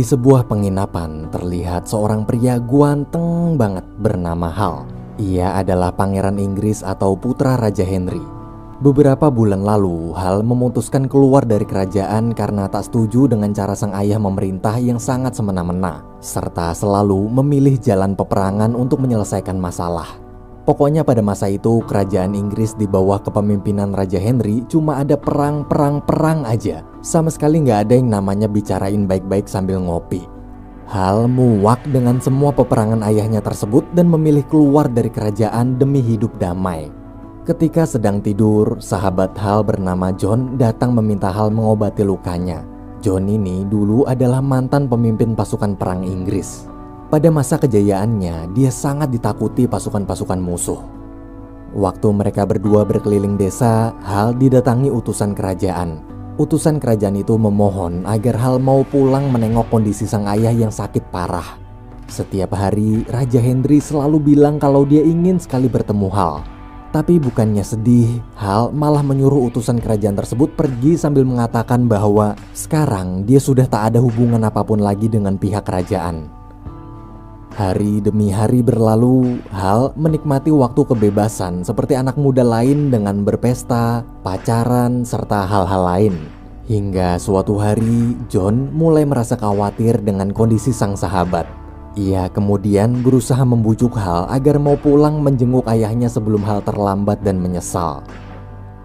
Di sebuah penginapan terlihat seorang pria ganteng banget bernama Hal. Ia adalah pangeran Inggris atau putra Raja Henry. Beberapa bulan lalu, Hal memutuskan keluar dari kerajaan karena tak setuju dengan cara sang ayah memerintah yang sangat semena-mena, serta selalu memilih jalan peperangan untuk menyelesaikan masalah. Pokoknya pada masa itu, kerajaan Inggris di bawah kepemimpinan Raja Henry cuma ada perang aja. Sama sekali nggak ada yang namanya bicarain baik-baik sambil ngopi. Hal muak dengan semua peperangan ayahnya tersebut dan memilih keluar dari kerajaan demi hidup damai. Ketika sedang tidur, sahabat Hal bernama John datang meminta Hal mengobati lukanya. John ini dulu adalah mantan pemimpin pasukan perang Inggris. Pada masa kejayaannya, dia sangat ditakuti pasukan-pasukan musuh. Waktu mereka berdua berkeliling desa, Hal didatangi utusan kerajaan. Utusan kerajaan itu memohon agar Hal mau pulang menengok kondisi sang ayah yang sakit parah. Setiap hari, Raja Henry selalu bilang kalau dia ingin sekali bertemu Hal. Tapi bukannya sedih, Hal malah menyuruh utusan kerajaan tersebut pergi sambil mengatakan bahwa sekarang dia sudah tak ada hubungan apapun lagi dengan pihak kerajaan. Hari demi hari berlalu, Hal menikmati waktu kebebasan seperti anak muda lain dengan berpesta, pacaran, serta hal-hal lain. Hingga suatu hari, John mulai merasa khawatir dengan kondisi sang sahabat. Ia kemudian berusaha membujuk Hal agar mau pulang menjenguk ayahnya sebelum Hal terlambat dan menyesal.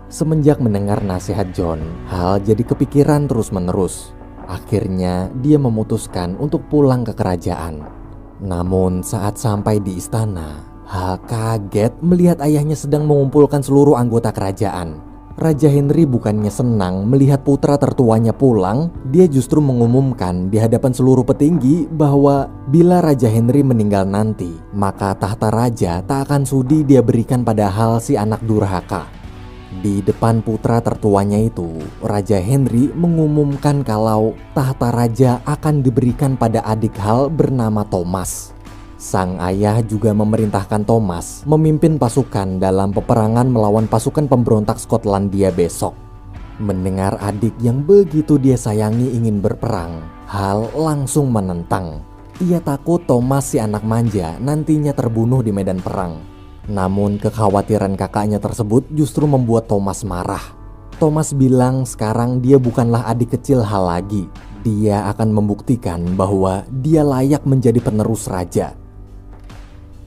Semenjak mendengar nasihat John, Hal jadi kepikiran terus-menerus. Akhirnya dia memutuskan untuk pulang ke kerajaan. Namun saat sampai di istana, Hal kaget melihat ayahnya sedang mengumpulkan seluruh anggota kerajaan. Raja Henry bukannya senang melihat putra tertuanya pulang, dia justru mengumumkan di hadapan seluruh petinggi bahwa bila Raja Henry meninggal nanti, maka tahta raja tak akan sudi dia berikan pada Hal si anak durhaka. Di depan putra tertuanya itu, Raja Henry mengumumkan kalau tahta raja akan diberikan pada adik Hal bernama Thomas. Sang ayah juga memerintahkan Thomas memimpin pasukan dalam peperangan melawan pasukan pemberontak Skotlandia besok. Mendengar adik yang begitu dia sayangi ingin berperang, Hal langsung menentang. Ia takut Thomas si anak manja nantinya terbunuh di medan perang. Namun kekhawatiran kakaknya tersebut justru membuat Thomas marah. Thomas bilang sekarang dia bukanlah adik kecil Hal lagi. Dia akan membuktikan bahwa dia layak menjadi penerus raja.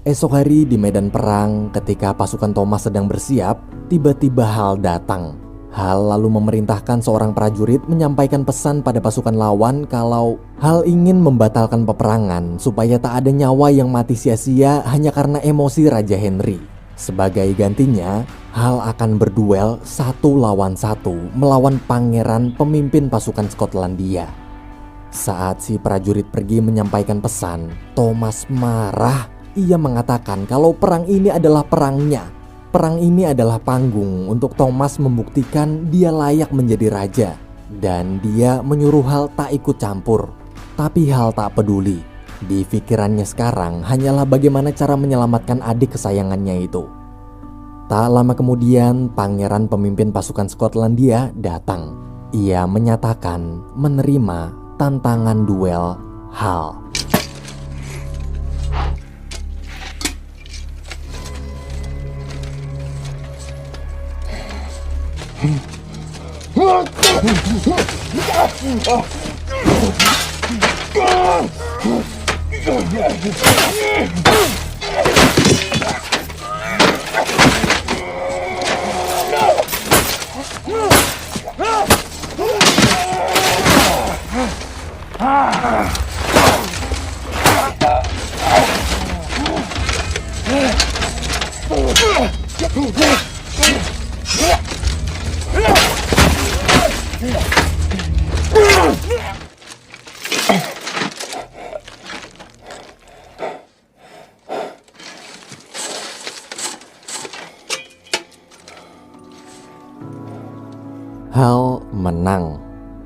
Esok hari di medan perang, ketika pasukan Thomas sedang bersiap, tiba-tiba Hal datang. Hal lalu memerintahkan seorang prajurit menyampaikan pesan pada pasukan lawan kalau Hal ingin membatalkan peperangan supaya tak ada nyawa yang mati sia-sia hanya karena emosi Raja Henry. Sebagai gantinya, Hal akan berduel 1 lawan 1 melawan pangeran pemimpin pasukan Skotlandia. Saat si prajurit pergi menyampaikan pesan, Thomas marah. Ia mengatakan kalau perang ini adalah perangnya. Perang ini adalah panggung untuk Thomas membuktikan dia layak menjadi raja. Dan dia menyuruh Hal tak ikut campur. Tapi Hal tak peduli. Di pikirannya sekarang hanyalah bagaimana cara menyelamatkan adik kesayangannya itu. Tak lama kemudian, pangeran pemimpin pasukan Skotlandia datang. Ia menyatakan menerima tantangan duel Hal. Hal menang.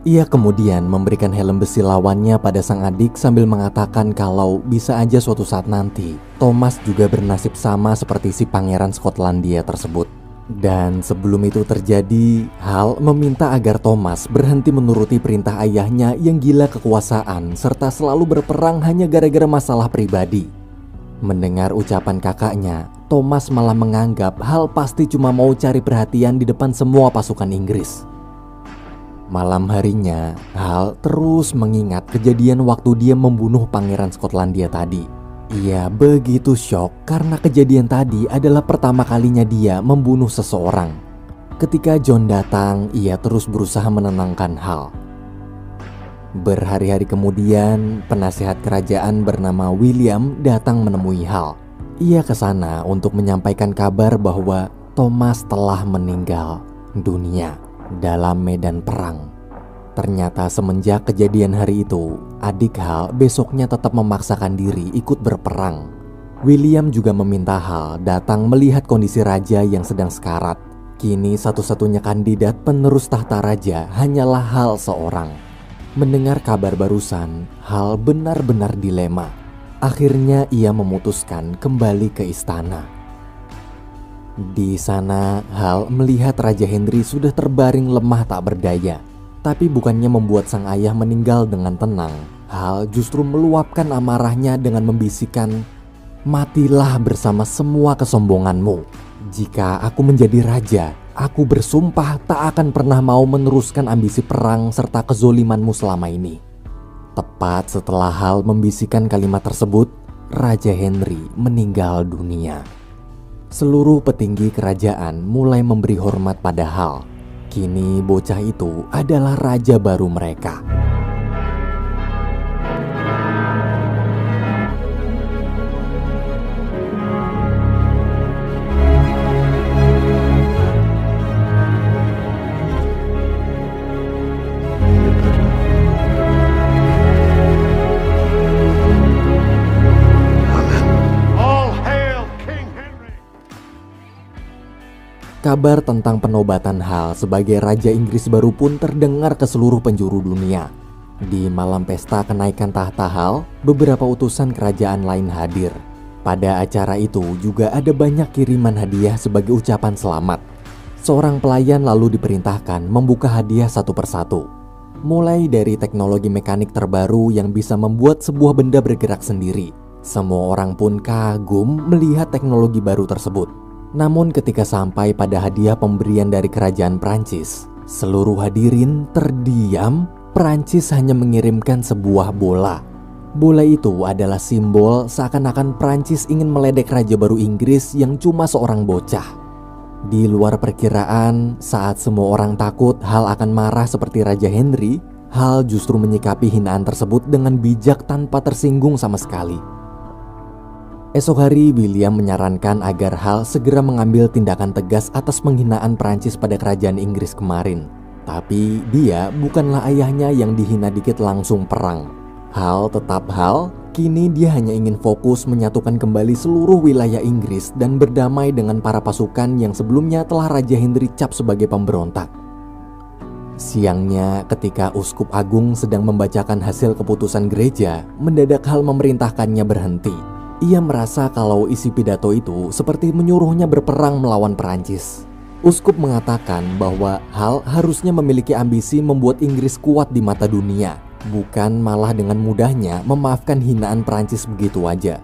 Ia kemudian memberikan helm besi lawannya pada sang adik sambil mengatakan kalau bisa aja suatu saat nanti Thomas juga bernasib sama seperti si pangeran Skotlandia tersebut. Dan sebelum itu terjadi, Hal meminta agar Thomas berhenti menuruti perintah ayahnya yang gila kekuasaan serta selalu berperang hanya gara-gara masalah pribadi. Mendengar ucapan kakaknya, Thomas malah menganggap Hal pasti cuma mau cari perhatian di depan semua pasukan Inggris. Malam harinya, Hal terus mengingat kejadian waktu dia membunuh Pangeran Skotlandia tadi. Ia begitu syok karena kejadian tadi adalah pertama kalinya dia membunuh seseorang. Ketika John datang, ia terus berusaha menenangkan Hal. Berhari-hari kemudian, penasehat kerajaan bernama William datang menemui Hal. Ia ke sana untuk menyampaikan kabar bahwa Thomas telah meninggal dunia dalam medan perang. Ternyata semenjak kejadian hari itu, adik Hal besoknya tetap memaksakan diri ikut berperang. William juga meminta Hal datang melihat kondisi raja yang sedang sekarat. Kini satu-satunya kandidat penerus tahta raja hanyalah Hal seorang. Mendengar kabar barusan, Hal benar-benar dilema. Akhirnya ia memutuskan kembali ke istana. Di sana, Hal melihat Raja Henry sudah terbaring lemah tak berdaya. Tapi bukannya membuat sang ayah meninggal dengan tenang, Hal justru meluapkan amarahnya dengan membisikkan, "Matilah bersama semua kesombonganmu. Jika aku menjadi raja, aku bersumpah tak akan pernah mau meneruskan ambisi perang serta kezolimanmu selama ini." Tepat setelah Hal membisikkan kalimat tersebut, Raja Henry meninggal dunia. Seluruh petinggi kerajaan mulai memberi hormat pada Hal. Kini bocah itu adalah raja baru mereka. Kabar tentang penobatan Hal sebagai Raja Inggris baru pun terdengar ke seluruh penjuru dunia. Di malam pesta kenaikan tahta Hal, beberapa utusan kerajaan lain hadir. Pada acara itu juga ada banyak kiriman hadiah sebagai ucapan selamat. Seorang pelayan lalu diperintahkan membuka hadiah satu persatu. Mulai dari teknologi mekanik terbaru yang bisa membuat sebuah benda bergerak sendiri. Semua orang pun kagum melihat teknologi baru tersebut. Namun ketika sampai pada hadiah pemberian dari kerajaan Prancis, seluruh hadirin terdiam. Prancis hanya mengirimkan sebuah bola. Bola itu adalah simbol seakan-akan Prancis ingin meledek raja baru Inggris yang cuma seorang bocah. Di luar perkiraan, saat semua orang takut Hal akan marah seperti Raja Henry, Hal justru menyikapi hinaan tersebut dengan bijak tanpa tersinggung sama sekali. Esok hari, William menyarankan agar Hal segera mengambil tindakan tegas atas penghinaan Prancis pada kerajaan Inggris kemarin. Tapi dia bukanlah ayahnya yang dihina dikit langsung perang. Hal tetap Hal, kini dia hanya ingin fokus menyatukan kembali seluruh wilayah Inggris dan berdamai dengan para pasukan yang sebelumnya telah Raja Henry cap sebagai pemberontak. Siangnya, ketika Uskup Agung sedang membacakan hasil keputusan gereja, mendadak Hal memerintahkannya berhenti. Ia merasa kalau isi pidato itu seperti menyuruhnya berperang melawan Perancis. Uskup mengatakan bahwa Hal harusnya memiliki ambisi membuat Inggris kuat di mata dunia, bukan malah dengan mudahnya memaafkan hinaan Perancis begitu aja.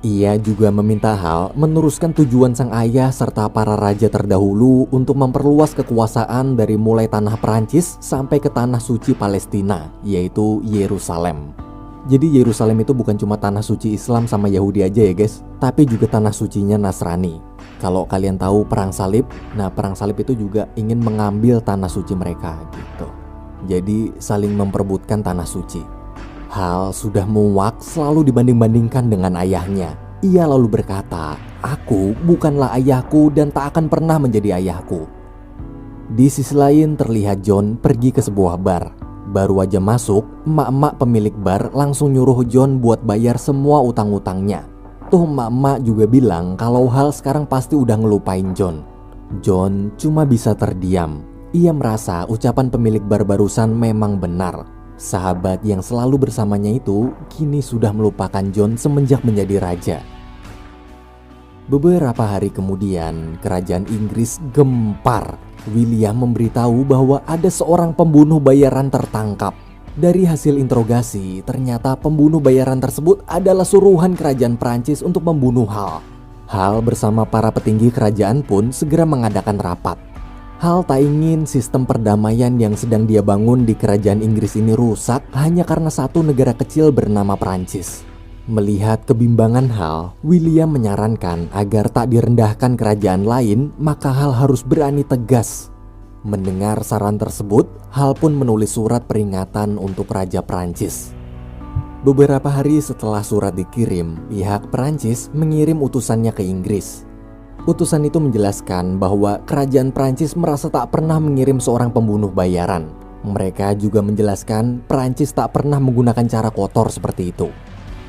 Ia juga meminta Hal meneruskan tujuan sang ayah serta para raja terdahulu untuk memperluas kekuasaan dari mulai tanah Perancis sampai ke tanah suci Palestina, yaitu Yerusalem. Jadi Yerusalem itu bukan cuma tanah suci Islam sama Yahudi aja ya guys, tapi juga tanah sucinya Nasrani. Kalau kalian tahu perang salib, nah perang salib itu juga ingin mengambil tanah suci mereka gitu. Jadi saling memperebutkan tanah suci. Hal sudah muak selalu dibanding-bandingkan dengan ayahnya. Ia lalu berkata, "Aku bukanlah ayahku dan tak akan pernah menjadi ayahku." Di sisi lain terlihat John pergi ke sebuah bar. Baru aja masuk, emak-emak pemilik bar langsung nyuruh John buat bayar semua utang-utangnya. Tuh emak-emak juga bilang kalau Hal sekarang pasti udah ngelupain John. John cuma bisa terdiam. Ia merasa ucapan pemilik bar barusan memang benar. Sahabat yang selalu bersamanya itu kini sudah melupakan John semenjak menjadi raja. Beberapa hari kemudian, kerajaan Inggris gempar. William memberitahu bahwa ada seorang pembunuh bayaran tertangkap. Dari hasil interogasi, ternyata pembunuh bayaran tersebut adalah suruhan kerajaan Prancis untuk membunuh Hal. Hal bersama para petinggi kerajaan pun segera mengadakan rapat. Hal tak ingin sistem perdamaian yang sedang dia bangun di kerajaan Inggris ini rusak hanya karena satu negara kecil bernama Prancis. Melihat kebimbangan Hal, William menyarankan agar tak direndahkan kerajaan lain, maka Hal harus berani tegas. Mendengar saran tersebut, Hal pun menulis surat peringatan untuk Raja Prancis. Beberapa hari setelah surat dikirim, pihak Prancis mengirim utusannya ke Inggris. Utusan itu menjelaskan bahwa kerajaan Prancis merasa tak pernah mengirim seorang pembunuh bayaran. Mereka juga menjelaskan Prancis tak pernah menggunakan cara kotor seperti itu.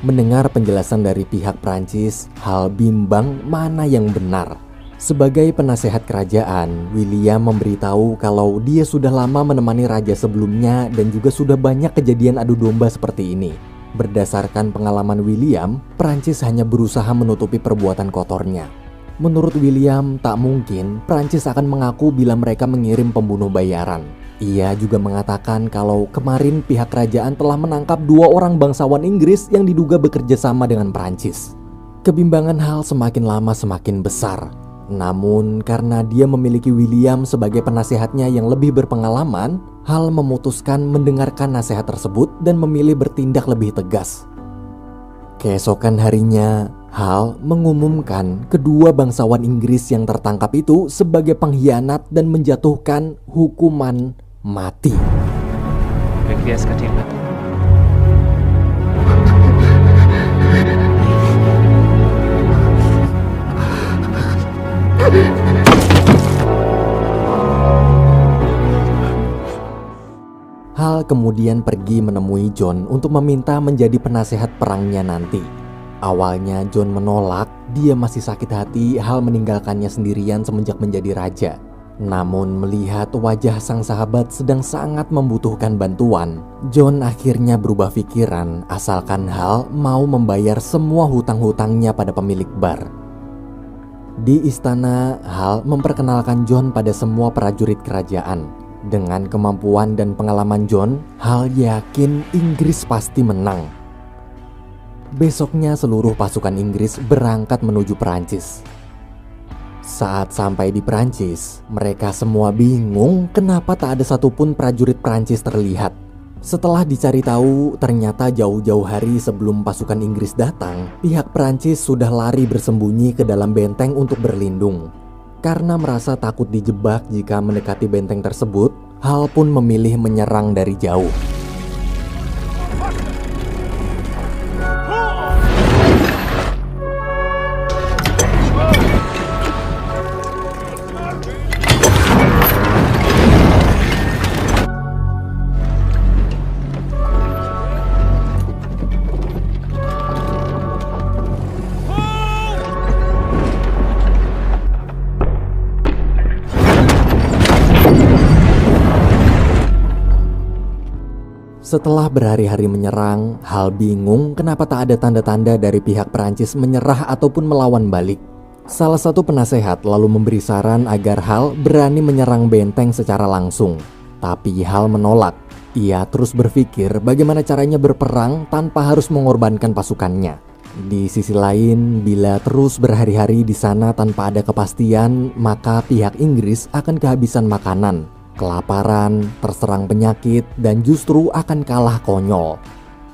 Mendengar penjelasan dari pihak Prancis, Hal bimbang mana yang benar. Sebagai penasehat kerajaan, William memberitahu kalau dia sudah lama menemani raja sebelumnya dan juga sudah banyak kejadian adu domba seperti ini. Berdasarkan pengalaman William, Prancis hanya berusaha menutupi perbuatan kotornya. Menurut William, tak mungkin Prancis akan mengaku bila mereka mengirim pembunuh bayaran. Ia juga mengatakan kalau kemarin pihak kerajaan telah menangkap 2 orang bangsawan Inggris yang diduga bekerja sama dengan Prancis. Kebimbangan Hal semakin lama semakin besar. Namun karena dia memiliki William sebagai penasehatnya yang lebih berpengalaman, Hal memutuskan mendengarkan nasihat tersebut dan memilih bertindak lebih tegas. Keesokan harinya, Hal mengumumkan kedua bangsawan Inggris yang tertangkap itu sebagai pengkhianat dan menjatuhkan hukuman mati. Hal kemudian pergi menemui John untuk meminta menjadi penasehat perangnya nanti. Awalnya John menolak, dia masih sakit hati Hal meninggalkannya sendirian semenjak menjadi raja. Namun melihat wajah sang sahabat sedang sangat membutuhkan bantuan, John akhirnya berubah pikiran asalkan Hal mau membayar semua hutang-hutangnya pada pemilik bar. Di istana, Hal memperkenalkan John pada semua prajurit kerajaan. Dengan kemampuan dan pengalaman John, Hal yakin Inggris pasti menang. Besoknya seluruh pasukan Inggris berangkat menuju Perancis. Saat sampai di Perancis, mereka semua bingung kenapa tak ada satupun prajurit Perancis terlihat. Setelah dicari tahu, ternyata jauh-jauh hari sebelum pasukan Inggris datang, pihak Perancis sudah lari bersembunyi ke dalam benteng untuk berlindung. Karena merasa takut dijebak jika mendekati benteng tersebut, Hal pun memilih menyerang dari jauh. Setelah berhari-hari menyerang, Hal bingung kenapa tak ada tanda-tanda dari pihak Perancis menyerah ataupun melawan balik. Salah satu penasehat lalu memberi saran agar Hal berani menyerang benteng secara langsung. Tapi Hal menolak. Ia terus berpikir bagaimana caranya berperang tanpa harus mengorbankan pasukannya. Di sisi lain, bila terus berhari-hari di sana tanpa ada kepastian, maka pihak Inggris akan kehabisan makanan, kelaparan, terserang penyakit, dan justru akan kalah konyol.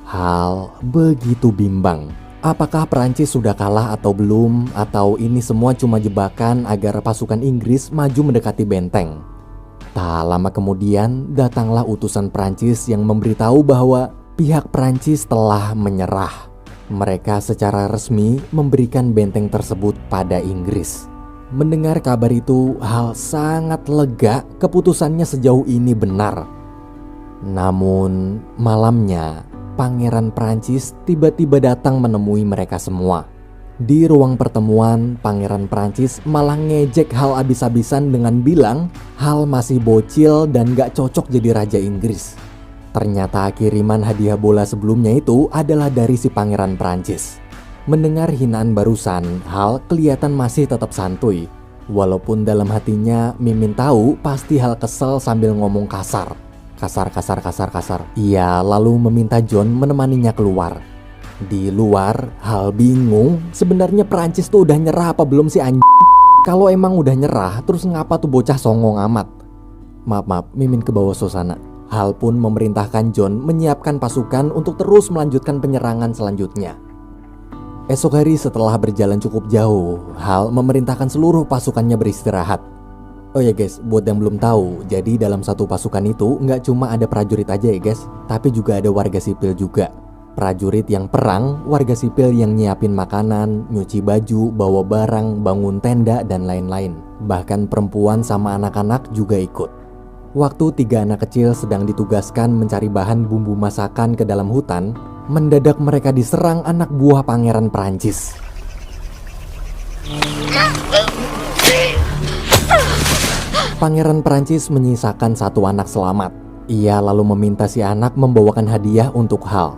Hal begitu bimbang. Apakah Perancis sudah kalah atau belum? Atau ini semua cuma jebakan agar pasukan Inggris maju mendekati benteng? Tak lama kemudian datanglah utusan Perancis yang memberitahu bahwa pihak Perancis telah menyerah. Mereka secara resmi memberikan benteng tersebut pada Inggris. Mendengar kabar itu, Hal sangat lega keputusannya sejauh ini benar. Namun malamnya, Pangeran Prancis tiba-tiba datang menemui mereka semua. Di ruang pertemuan, Pangeran Prancis malah ngejek Hal abis-abisan dengan bilang Hal masih bocil dan gak cocok jadi Raja Inggris. Ternyata kiriman hadiah bola sebelumnya itu adalah dari si Pangeran Prancis. Mendengar hinaan barusan, Hal kelihatan masih tetap santuy. Walaupun dalam hatinya Mimin tahu pasti Hal kesel sambil ngomong kasar. Kasar. Ia lalu meminta John menemaninya keluar. Di luar, Hal bingung sebenarnya Perancis tuh udah nyerah apa belum sih anjing? Kalau emang udah nyerah, terus ngapa tuh bocah songong amat? Maaf, Mimin ke bawah suasana. Hal pun memerintahkan John menyiapkan pasukan untuk terus melanjutkan penyerangan selanjutnya. Esok hari setelah berjalan cukup jauh, Hal memerintahkan seluruh pasukannya beristirahat. Oh ya guys, buat yang belum tahu, jadi dalam satu pasukan itu nggak cuma ada prajurit aja ya guys, tapi juga ada warga sipil juga. Prajurit yang perang, warga sipil yang nyiapin makanan, nyuci baju, bawa barang, bangun tenda, dan lain-lain. Bahkan perempuan sama anak-anak juga ikut. Waktu 3 anak kecil sedang ditugaskan mencari bahan bumbu masakan ke dalam hutan, mendadak mereka diserang anak buah pangeran Perancis. Pangeran Perancis menyisakan 1 anak selamat. Ia lalu meminta si anak membawakan hadiah untuk Hal.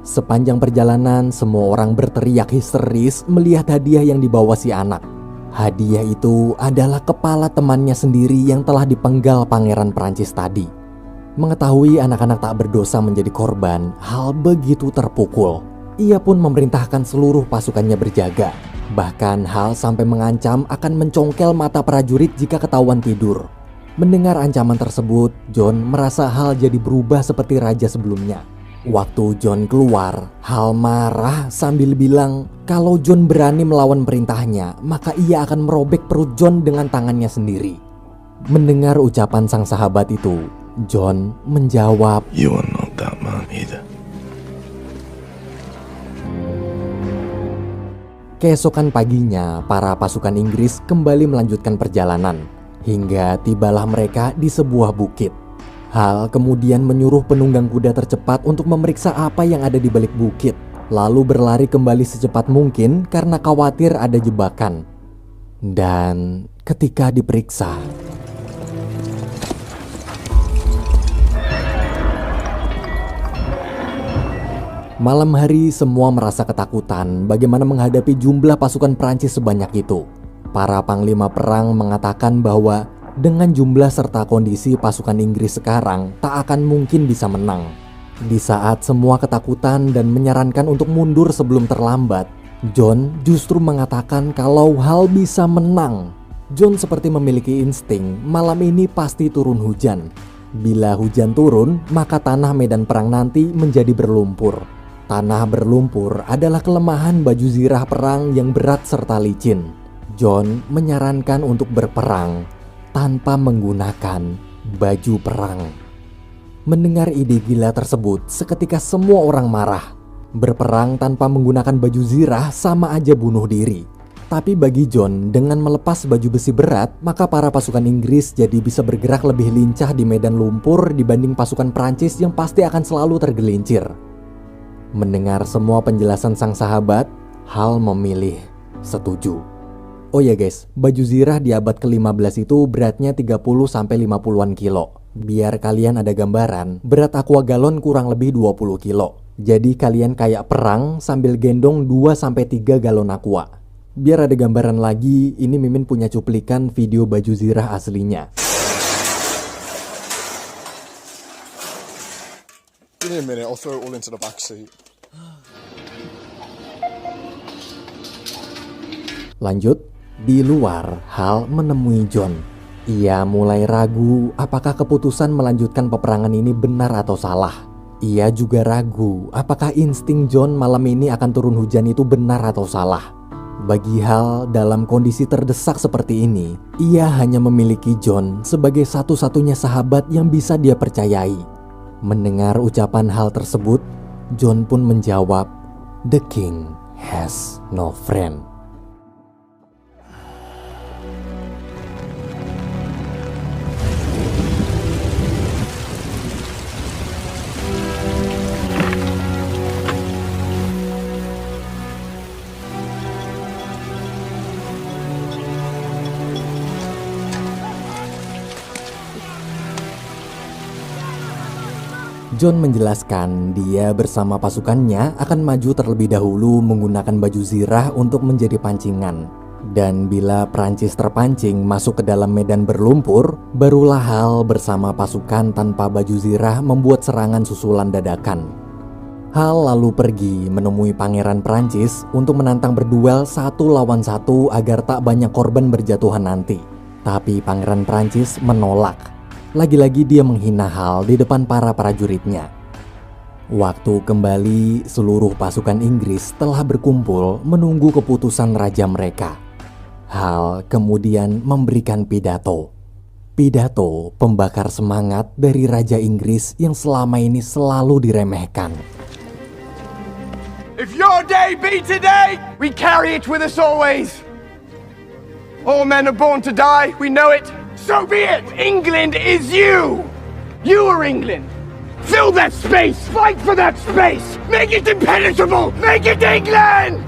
Sepanjang perjalanan, semua orang berteriak histeris melihat hadiah yang dibawa si anak. Hadiah itu adalah kepala temannya sendiri yang telah dipenggal Pangeran Perancis tadi. Mengetahui anak-anak tak berdosa menjadi korban, Hal begitu terpukul. Ia pun memerintahkan seluruh pasukannya berjaga. Bahkan Hal sampai mengancam akan mencongkel mata prajurit jika ketahuan tidur. Mendengar ancaman tersebut, John merasa Hal jadi berubah seperti raja sebelumnya. Waktu John keluar, Hal marah sambil bilang kalau John berani melawan perintahnya, maka ia akan merobek perut John dengan tangannya sendiri. Mendengar ucapan sang sahabat itu, John menjawab, "You are not that man either." Keesokan paginya, para pasukan Inggris kembali melanjutkan perjalanan, hingga tibalah mereka di sebuah bukit. Hal kemudian menyuruh penunggang kuda tercepat untuk memeriksa apa yang ada di balik bukit, lalu berlari kembali secepat mungkin karena khawatir ada jebakan. Dan ketika diperiksa, malam hari semua merasa ketakutan bagaimana menghadapi jumlah pasukan Prancis sebanyak itu. Para panglima perang mengatakan bahwa dengan jumlah serta kondisi pasukan Inggris sekarang tak akan mungkin bisa menang. Di saat semua ketakutan dan menyarankan untuk mundur sebelum terlambat, John justru mengatakan kalau Hal bisa menang. John seperti memiliki insting malam ini pasti turun hujan. Bila hujan turun, maka tanah medan perang nanti menjadi berlumpur. Tanah berlumpur adalah kelemahan baju zirah perang yang berat serta licin. John menyarankan untuk berperang tanpa menggunakan baju perang. Mendengar ide gila tersebut, seketika semua orang marah. Berperang tanpa menggunakan baju zirah sama aja bunuh diri. Tapi bagi John, dengan melepas baju besi berat, maka para pasukan Inggris jadi bisa bergerak lebih lincah di medan lumpur dibanding pasukan Prancis yang pasti akan selalu tergelincir. Mendengar semua penjelasan sang sahabat, Hal memilih setuju. Oh ya guys, baju zirah di abad ke-15 itu beratnya 30-50-an kilo. Biar kalian ada gambaran, berat aqua galon kurang lebih 20 kilo. Jadi kalian kayak perang sambil gendong 2-3 galon aqua. Biar ada gambaran lagi, ini Mimin punya cuplikan video baju zirah aslinya. Give me a minute, I'll throw it all into the back seat. Lanjut. Di luar, Hal menemui John. Ia mulai ragu apakah keputusan melanjutkan peperangan ini benar atau salah. Ia juga ragu apakah insting John malam ini akan turun hujan itu benar atau salah. Bagi Hal dalam kondisi terdesak seperti ini, ia hanya memiliki John sebagai satu-satunya sahabat yang bisa dia percayai. Mendengar ucapan Hal tersebut, John pun menjawab, "The king has no friend." John menjelaskan dia bersama pasukannya akan maju terlebih dahulu menggunakan baju zirah untuk menjadi pancingan. Dan bila Prancis terpancing masuk ke dalam medan berlumpur, barulah Hal bersama pasukan tanpa baju zirah membuat serangan susulan dadakan. Hal lalu pergi menemui Pangeran Prancis untuk menantang berduel 1 lawan 1 agar tak banyak korban berjatuhan nanti. Tapi Pangeran Prancis menolak. Lagi-lagi dia menghina Hal di depan para prajuritnya. Waktu kembali, seluruh pasukan Inggris telah berkumpul menunggu keputusan raja mereka. Hal kemudian memberikan pidato. Pidato pembakar semangat dari Raja Inggris yang selama ini selalu diremehkan. If your day be today, we carry it with us always. All men are born to die, we know it. So be it! England is you! You are England! Fill that space! Fight for that space! Make it impenetrable! Make it England!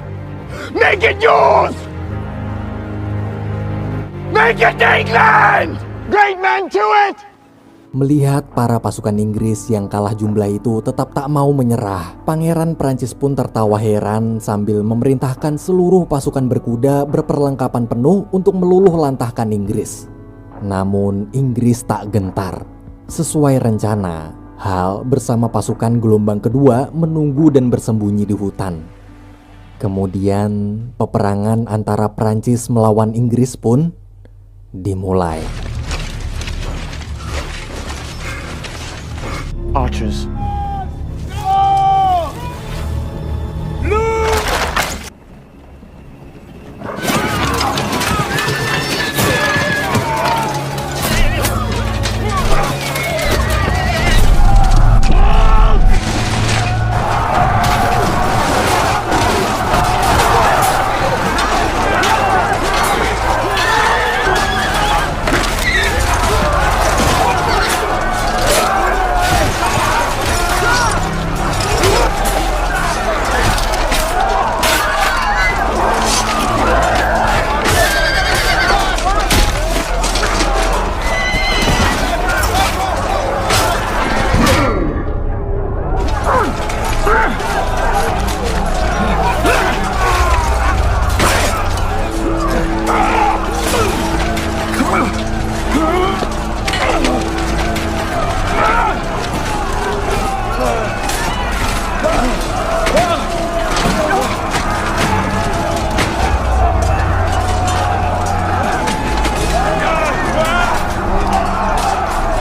Make it yours! Make it England! Great man to it! Melihat para pasukan Inggris yang kalah jumlah itu tetap tak mau menyerah, Pangeran Prancis pun tertawa heran sambil memerintahkan seluruh pasukan berkuda berperlengkapan penuh untuk meluluh lantahkan Inggris. Namun Inggris tak gentar. Sesuai rencana, Hal bersama pasukan gelombang kedua menunggu dan bersembunyi di hutan. Kemudian peperangan antara Prancis melawan Inggris pun dimulai. Archers.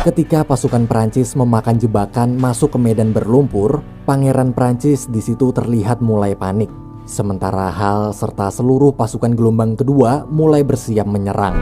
Ketika pasukan Prancis memakan jebakan masuk ke medan berlumpur, Pangeran Prancis di situ terlihat mulai panik. Sementara Hal serta seluruh pasukan gelombang kedua mulai bersiap menyerang.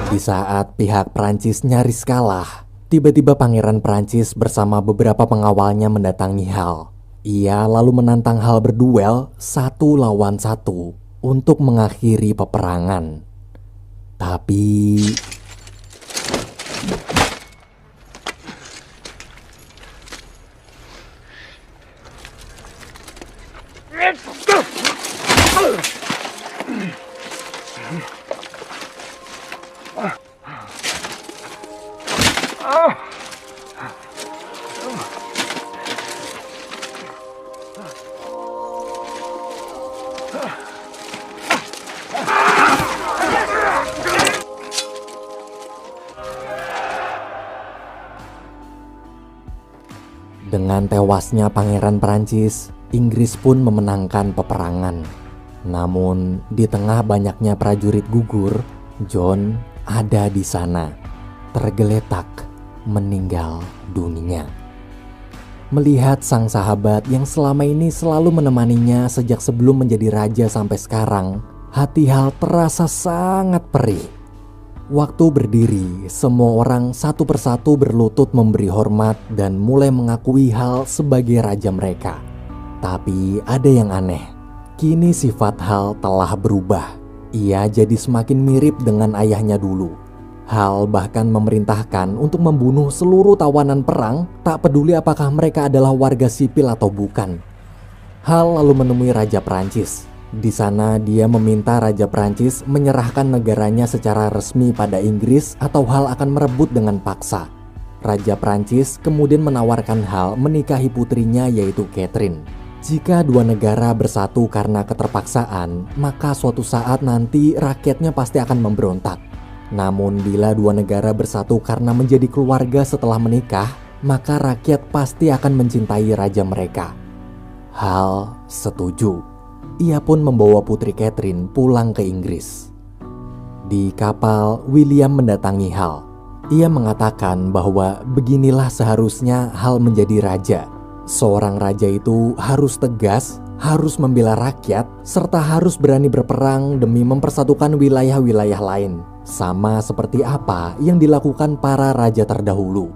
Di saat pihak Prancis nyaris kalah, tiba-tiba Pangeran Prancis bersama beberapa pengawalnya mendatangi Hal. Ia lalu menantang Hal berduel 1 lawan 1 untuk mengakhiri peperangan. Tapi Dengan tewasnya Pangeran Prancis, Inggris pun memenangkan peperangan. Namun, di tengah banyaknya prajurit gugur, John ada di sana, tergeletak, meninggal dunia. Melihat sang sahabat yang selama ini selalu menemaninya sejak sebelum menjadi raja sampai sekarang, hati Hal terasa sangat perih. Waktu berdiri, semua orang satu persatu berlutut memberi hormat dan mulai mengakui Hal sebagai raja mereka. Tapi ada yang aneh. Kini sifat Hal telah berubah. Ia jadi semakin mirip dengan ayahnya dulu. Hal bahkan memerintahkan untuk membunuh seluruh tawanan perang, tak peduli apakah mereka adalah warga sipil atau bukan. Hal lalu menemui Raja Prancis. Di sana dia meminta Raja Prancis menyerahkan negaranya secara resmi pada Inggris atau Hal akan merebut dengan paksa. Raja Prancis kemudian menawarkan Hal menikahi putrinya yaitu Catherine. Jika dua negara bersatu karena keterpaksaan, maka suatu saat nanti rakyatnya pasti akan memberontak. Namun bila dua negara bersatu karena menjadi keluarga setelah menikah, maka rakyat pasti akan mencintai raja mereka. Hal setuju. Ia pun membawa putri Catherine pulang ke Inggris. Di kapal, William mendatangi Hal. Ia mengatakan bahwa beginilah seharusnya Hal menjadi raja. Seorang raja itu harus tegas, harus membela rakyat, serta harus berani berperang demi mempersatukan wilayah-wilayah lain. Sama seperti apa yang dilakukan para raja terdahulu.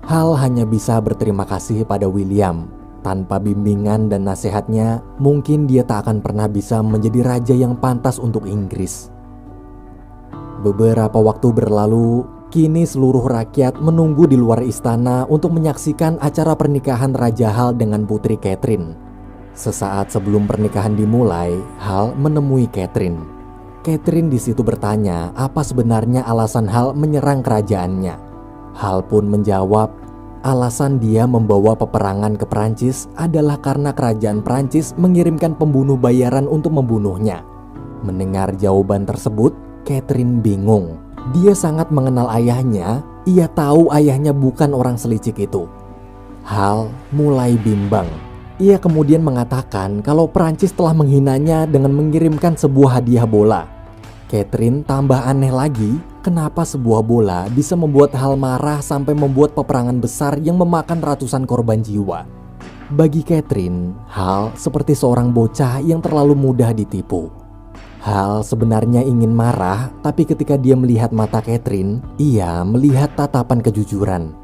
Hal hanya bisa berterima kasih pada William. Tanpa bimbingan dan nasihatnya, mungkin dia tak akan pernah bisa menjadi raja yang pantas untuk Inggris. Beberapa waktu berlalu, kini seluruh rakyat menunggu di luar istana untuk menyaksikan acara pernikahan Raja Hal dengan putri Catherine. Sesaat sebelum pernikahan dimulai, Hal menemui Catherine. Catherine di situ bertanya apa sebenarnya alasan Hal menyerang kerajaannya. Hal pun menjawab, alasan dia membawa peperangan ke Prancis adalah karena kerajaan Prancis mengirimkan pembunuh bayaran untuk membunuhnya. Mendengar jawaban tersebut, Catherine bingung. Dia sangat mengenal ayahnya, ia tahu ayahnya bukan orang selicik itu. Hal mulai bimbang. Ia kemudian mengatakan kalau Prancis telah menghinanya dengan mengirimkan sebuah hadiah bola. Catherine tambah aneh lagi, kenapa sebuah bola bisa membuat Hal marah sampai membuat peperangan besar yang memakan ratusan korban jiwa. Bagi Catherine, Hal seperti seorang bocah yang terlalu mudah ditipu. Hal sebenarnya ingin marah, tapi ketika dia melihat mata Catherine, ia melihat tatapan kejujuran.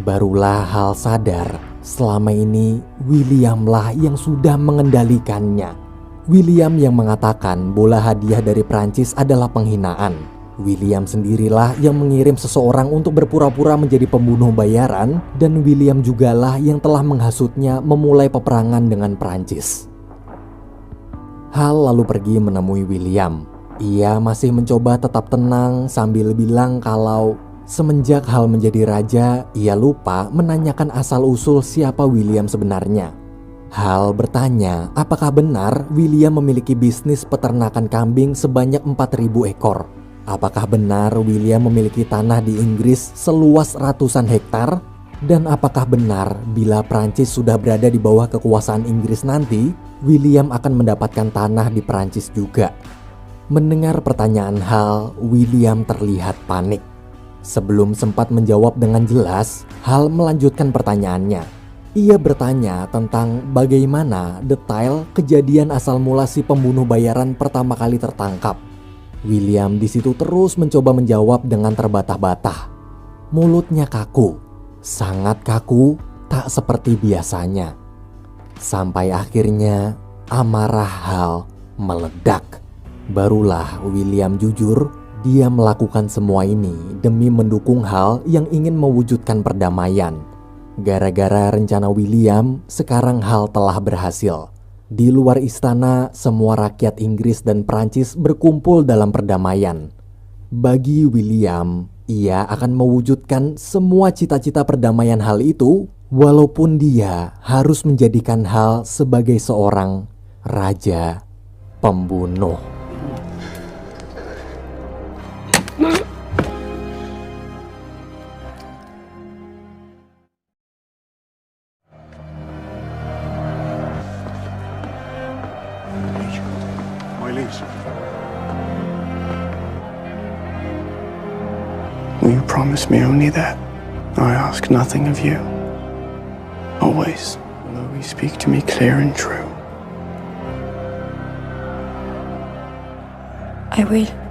Barulah Hal sadar, selama ini Williamlah yang sudah mengendalikannya. William yang mengatakan bola hadiah dari Prancis adalah penghinaan. William sendirilah yang mengirim seseorang untuk berpura-pura menjadi pembunuh bayaran, dan William jugalah yang telah menghasutnya memulai peperangan dengan Prancis. Hal lalu pergi menemui William. Ia masih mencoba tetap tenang sambil bilang kalau semenjak Hal menjadi raja, ia lupa menanyakan asal-usul siapa William sebenarnya. Hal bertanya apakah benar William memiliki bisnis peternakan kambing sebanyak 4.000 ekor. Apakah benar William memiliki tanah di Inggris seluas ratusan hektar? Dan apakah benar bila Prancis sudah berada di bawah kekuasaan Inggris nanti, William akan mendapatkan tanah di Prancis juga? Mendengar pertanyaan Hal, William terlihat panik. Sebelum sempat menjawab dengan jelas, Hal melanjutkan pertanyaannya. Ia bertanya tentang bagaimana detail kejadian asal mula si pembunuh bayaran pertama kali tertangkap. William di situ terus mencoba menjawab dengan terbata-bata. Mulutnya kaku, sangat kaku, tak seperti biasanya. Sampai akhirnya amarah Hal meledak. Barulah William jujur, dia melakukan semua ini demi mendukung Hal yang ingin mewujudkan perdamaian. Gara-gara rencana William, sekarang Hal telah berhasil. Di luar istana, semua rakyat Inggris dan Prancis berkumpul dalam perdamaian. Bagi William, ia akan mewujudkan semua cita-cita perdamaian hal itu, walaupun dia harus menjadikan Hal sebagai seorang raja pembunuh. My liege. Will you promise me only that? I ask nothing of you. Always, will you always speak to me clear and true? I will.